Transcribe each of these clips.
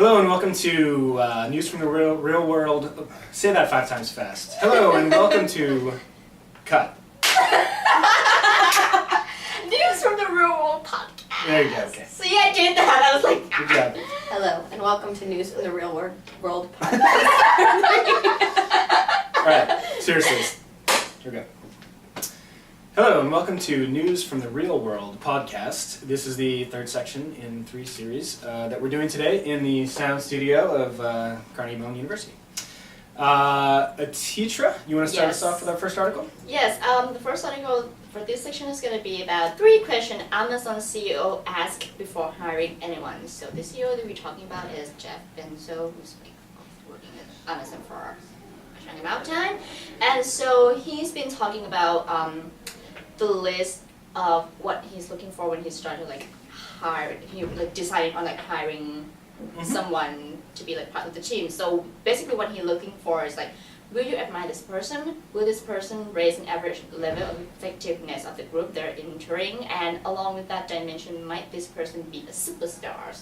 Hello and welcome to News from the Real World. Say that 5 times fast. Hello and welcome to Cut. News from the Real World podcast. There you go. Okay. See, I did that. I was like, Good job. hello and welcome to News from the Real World podcast. All right. Seriously. Here we go. Hello and welcome to News from the Real World podcast. This is the third section in 3 series that we're doing today in the sound studio of Carnegie Mellon University. Atitra, you want to start us off with our first article? Yes. The first article for this section is going to be about 3 questions Amazon CEO asked before hiring anyone. So the CEO that we're talking about is Jeff Bezos, who's working at Amazon for a short amount of time, and so he's been talking about the list of what he's looking for when he started deciding on hiring someone to be part of the team. So basically what he's looking for is will you admire this person? Will this person raise an average level of effectiveness of the group they're entering? And along with that dimension, might this person be a superstar?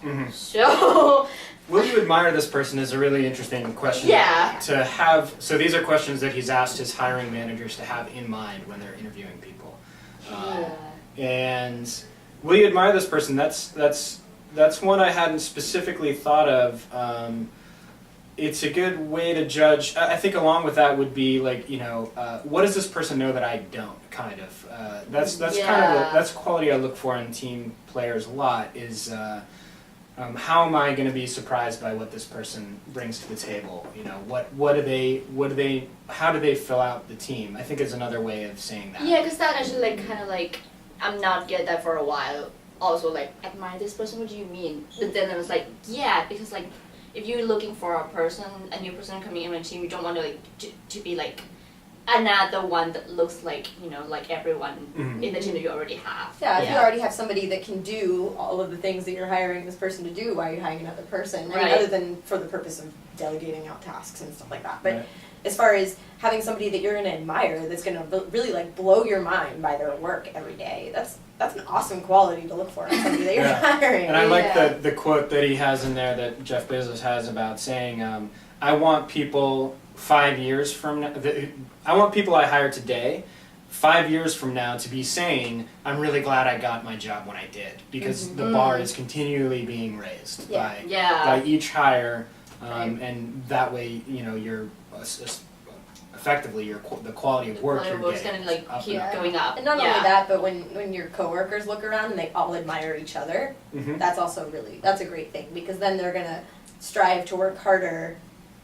Mm-hmm. So will you admire this person is a really interesting question to have. So these are questions that he's asked his hiring managers to have in mind when they're interviewing people. And will you admire this person? That's one I hadn't specifically thought of. It's a good way to judge. I think along with that would be what does this person know that I don't? Kind of. That's a quality I look for in team players a lot. Is how am I going to be surprised by what this person brings to the table? How do they fill out the team? I think is another way of saying that. Yeah, because that actually I'm not get that for a while. Also admire this person. What do you mean? But then I was because if you're looking for a new person coming in a team, you don't want to be another one that looks like everyone in the team that you already have. Yeah, if you already have somebody that can do all of the things that you're hiring this person to do, why are you hiring another person? I mean, other than for the purpose of delegating out tasks and stuff like that. But as far as having somebody that you're going to admire that's going to really blow your mind by their work every day, that's an awesome quality to look for in somebody that you're hiring. And I like the quote that he has in there that Jeff Bezos has about saying, I want people 5 years from now, I want people I hire today 5 years from now to be saying, I'm really glad I got my job when I did, because the bar is continually being raised by each hire, and that way you're effectively the quality of work you're getting going to keep going up. And not only that, but when your coworkers look around and they all admire each other, that's also that's a great thing, because then they're going to strive to work harder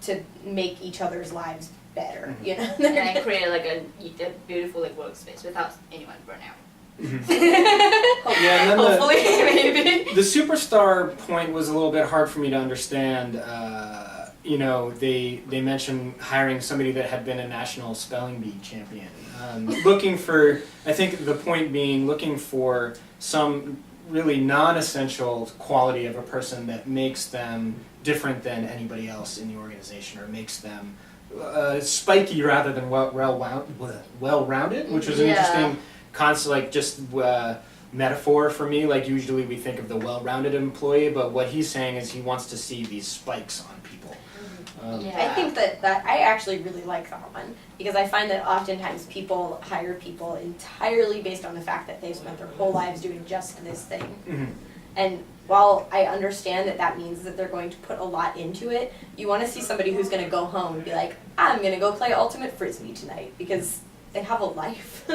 to make each other's lives better, and create a beautiful workspace without anyone burn out. And then hopefully, maybe. The superstar point was a little bit hard for me to understand. They mentioned hiring somebody that had been a national spelling bee champion. I think the point being looking for some really non-essential quality of a person that makes them different than anybody else in the organization, or makes them spiky rather than well-rounded, which was an interesting concept, metaphor for me. Usually we think of the well-rounded employee, but what he's saying is he wants to see these spikes on people. I think that I actually really like that one, because I find that oftentimes people hire people entirely based on the fact that they've spent their whole lives doing just this thing. And while I understand that means that they're going to put a lot into it, you want to see somebody who's going to go home and be like, I'm going to go play Ultimate Frisbee tonight, because they have a life.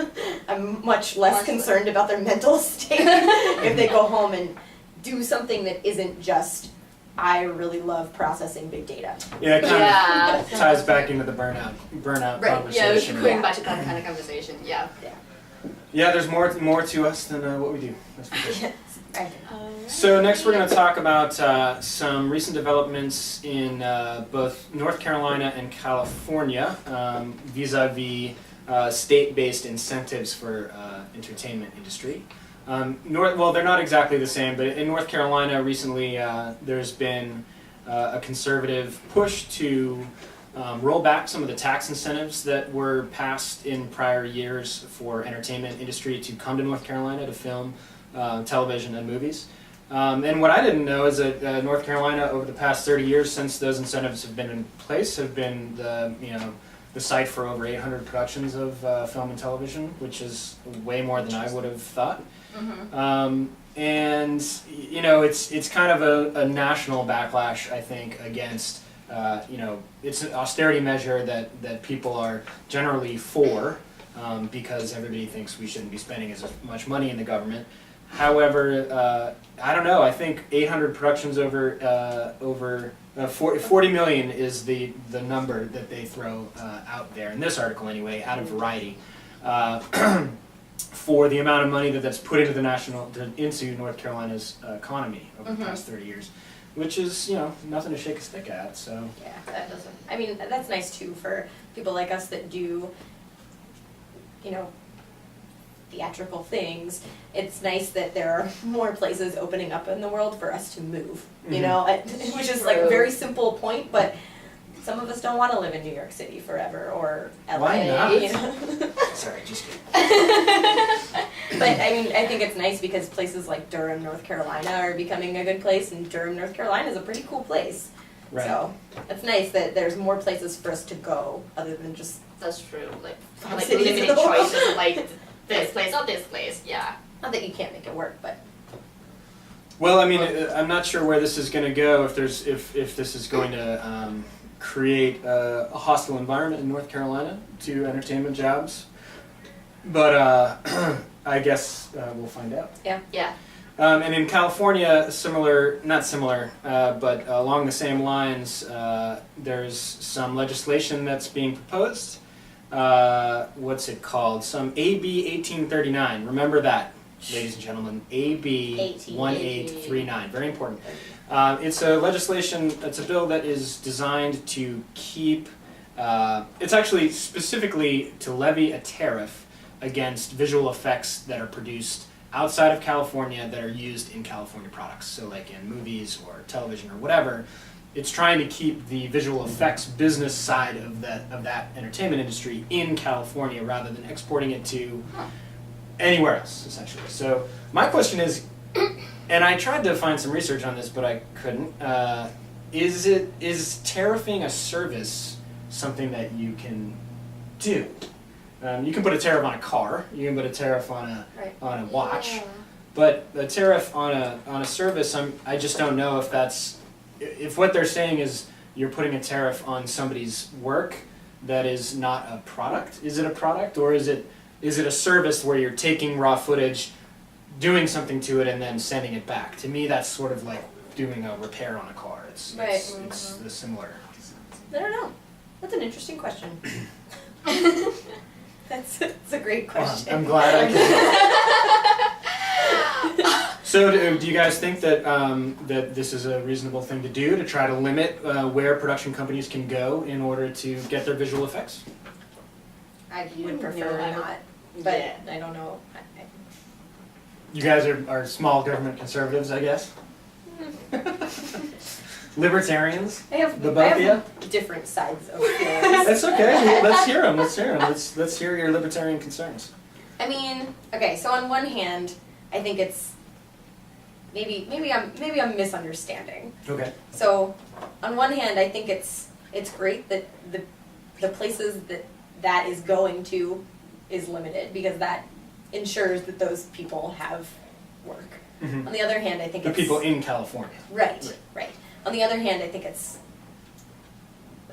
I'm much less concerned about their mental state if they go home and do something that isn't just, I really love processing big data. Yeah, it kind of ties back into the burnout conversation. Yeah, we should going back to that kind of conversation. Yeah, there's more to us than what we do. That's for sure. So next we're going to talk about some recent developments in both North Carolina and California vis-a-vis state-based incentives for entertainment industry. They're not exactly the same, but in North Carolina recently there's been a conservative push to roll back some of the tax incentives that were passed in prior years for entertainment industry to come to North Carolina to film television and movies. And what I didn't know is that North Carolina, over the past 30 years since those incentives have been in place, have been the site for over 800 productions of film and television, which is way more than I would have thought. And it's kind of a national backlash, I think, against it's an austerity measure that people are generally for, because everybody thinks we shouldn't be spending as much money in the government. However, I don't know. I think 800 productions over 40 million is the number that they throw out there in this article anyway, out of Variety, for the amount of money that's put into into North Carolina's economy over the past 30 years, which is nothing to shake a stick at. So yeah, that doesn't. I mean, that's nice too for people like us that do, theatrical things. It's nice that there are more places opening up in the world for us to move, which is like a very simple point, but some of us don't want to live in New York City forever or LA. Why not? Sorry, just kidding. But I mean, I think it's nice because places like Durham, North Carolina are becoming a good place, and Durham, North Carolina is a pretty cool place. Right. So it's nice that there's more places for us to go other than just. That's true. Like cities limited in the world. choices, like this place or this place. Yeah. Not that you can't make it work, but. Well, I mean, I'm not sure where this is going to go. If this is going to create a hostile environment in North Carolina to entertainment jobs, but I guess we'll find out. Yeah. Yeah. And in California, not similar, but along the same lines, there's some legislation that's being proposed. What's it called? Some AB 1839. Remember that, ladies and gentlemen. AB 1839. Very important. It's a legislation, it's a bill that is designed to keep, it's actually specifically to levy a tariff against visual effects that are produced outside of California that are used in California products. So like in movies or television or whatever, it's trying to keep the visual effects business side of that entertainment industry in California rather than exporting it to anywhere else, essentially. So my question is, and I tried to find some research on this, but I couldn't. Is tariffing a service something that you can do? You can put a tariff on a car. You can put a tariff on a watch. Yeah. But a tariff on a service, I just don't know if what they're saying is you're putting a tariff on somebody's work that is not a product. Is it a product, or is it a service where you're taking raw footage, doing something to it, and then sending it back? To me, that's sort of like doing a repair on a car. It's the similar. I don't know. That's an interesting question. That's a great question. I'm glad I can. So, do you guys think that that this is a reasonable thing to do to try to limit where production companies can go in order to get their visual effects? I would prefer not, but I don't know. You guys are small government conservatives, I guess. Libertarians. I have different sides of feelings. That's okay. Let's hear them. Let's hear your libertarian concerns. I mean, okay. So on one hand, I think it's maybe I'm misunderstanding. Okay. So on one hand, I think it's great that the places that is going to is limited because that ensures that those people have work. Mm-hmm. On the other hand, I think the people in California. Right. On the other hand, I think it's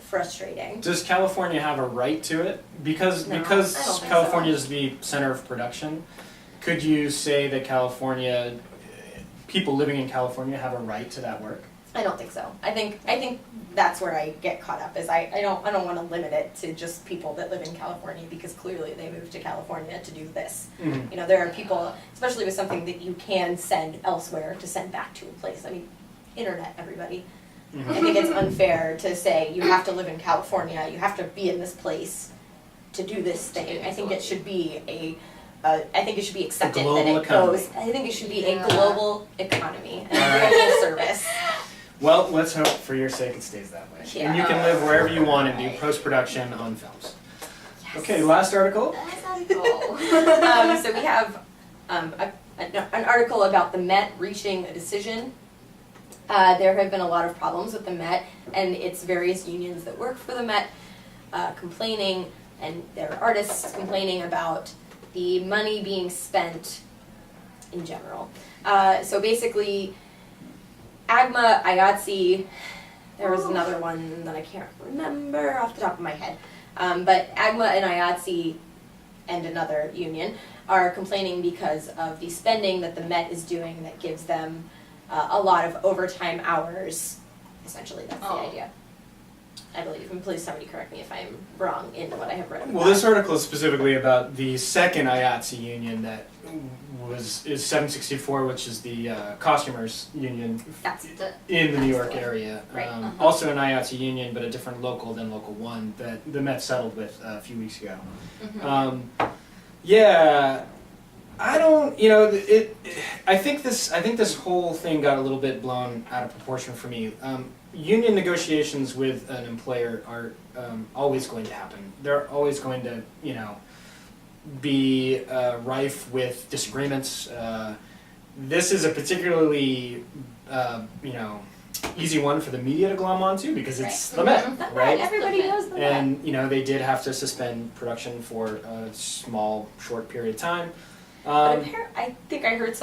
frustrating. Does California have a right to it? Because No, I don't think California so. is the center of production, could you say that people living in California have a right to that work? I don't think so. I think that's where I get caught up. Is I don't want to limit it to just people that live in California because clearly they moved to California to do this. Mm-hmm. You know, there are people, especially with something that you can send elsewhere to send back to a place. I mean, internet, everybody. Mm-hmm. I think it's unfair to say you have to live in California, you have to be in this place to do this thing. I think it should be I think it should be accepted that global it economy. goes. I think it should be a global economy and a global service. Well, let's hope for your sake it stays that way. Yeah. And you can live wherever you want and do post-production on films. Yes. Okay, last article. That's not cool. So we have a an article about the Met reaching a decision. There have been a lot of problems with the Met and its various unions that work for the Met complaining, and there are artists complaining about the money being spent in general. So basically, AGMA, IATSE, there was another one that I can't remember off the top of my head, but AGMA and IATSE and another union are complaining because of the spending that the Met is doing that gives them a lot of overtime hours. Essentially, that's the idea. I believe, and please somebody correct me if I'm wrong in what I have read. Well, this article is specifically about the second IATSE union that is 764, which is the costumers union in the New York area. Right. Also an IATSE union, but a different local than Local 1 that the Met settled with a few weeks ago. Yeah, I don't, I think this whole thing got a little bit blown out of proportion for me. Union negotiations with an employer are always going to happen. They're always going to, be rife with disagreements. This is a particularly, easy one for the media to glom onto because it's the Met, right? Everybody knows the Met. And, they did have to suspend production for a small, short period of time. But I think I heard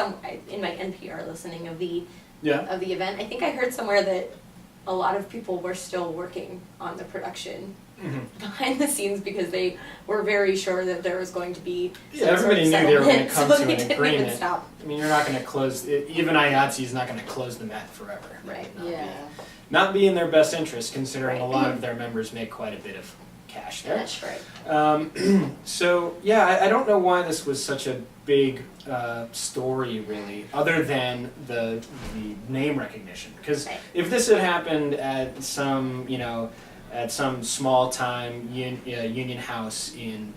in my NPR listening of the event, I think I heard somewhere that a lot of people were still working on the production behind the scenes because they were very sure that there was going to be some everybody sort of knew they were going to settlement, come so to they an didn't agreement. even stop. I mean, you're not going to close, even IATSE is not going to close the Met forever. Right. Not be in their best interest, considering a lot of their members make quite a bit of cash there. That's right. So, I don't know why this was such a big story, really, other than the name recognition. Because if this had happened at some, at some small-time union house in,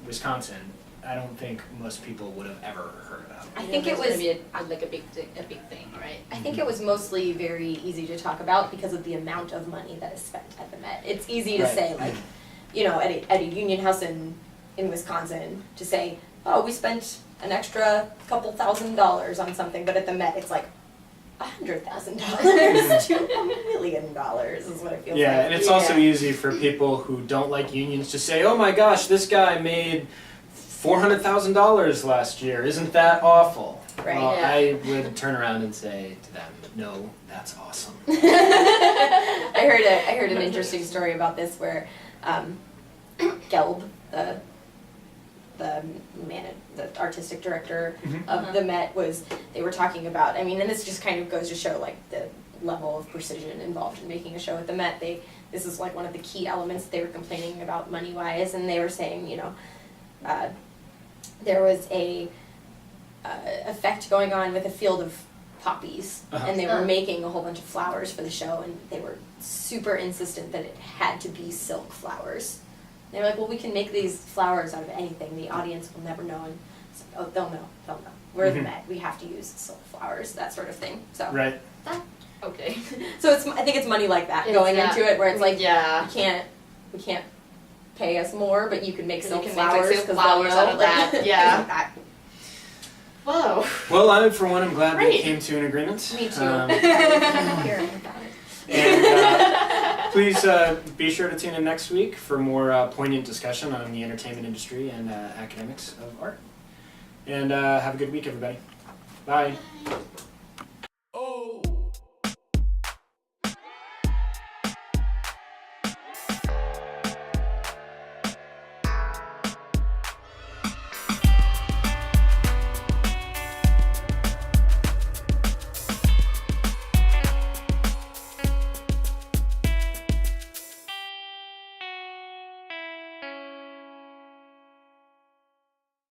Wisconsin, I don't think most people would have ever heard about it. I think it was be a big thing, right? I think it was mostly very easy to talk about because of the amount of money that is spent at the Met. It's easy to say, like, at a union house in Wisconsin, to say, oh, we spent an extra couple $1,000s on something, but at the Met it's like $100,000 to $1 million is what it feels like. Yeah, and it's also easy for people who don't like unions to say, oh my gosh, this guy made $400,000 last year. Isn't that awful? Right. Well, I would turn around and say to them, no, that's awesome. I heard an interesting story about this where Gelb, the artistic director of the Met, they were talking about, and this just kind of goes to show like the level of precision involved in making a show at the Met. This is like one of the key elements they were complaining about money-wise, and they were saying, there was a effect going on with a field of poppies, and they were making a whole bunch of flowers for the show, and they were super insistent that it had to be silk flowers. They were like, well, we can make these flowers out of anything. The audience will never know, and it's like, oh, they'll know. We're the Met. We have to use silk flowers, that sort of thing. So right. Okay. So I think it's money like that going into it, where it's like, we can't pay us more, but you can make silk flowers because flowers out of that. Yeah. Whoa. Well, I, for one, am glad we came to an agreement. Me too. And please be sure to tune in next week for more poignant discussion on the entertainment industry and academics of art. And have a good week, everybody. Bye.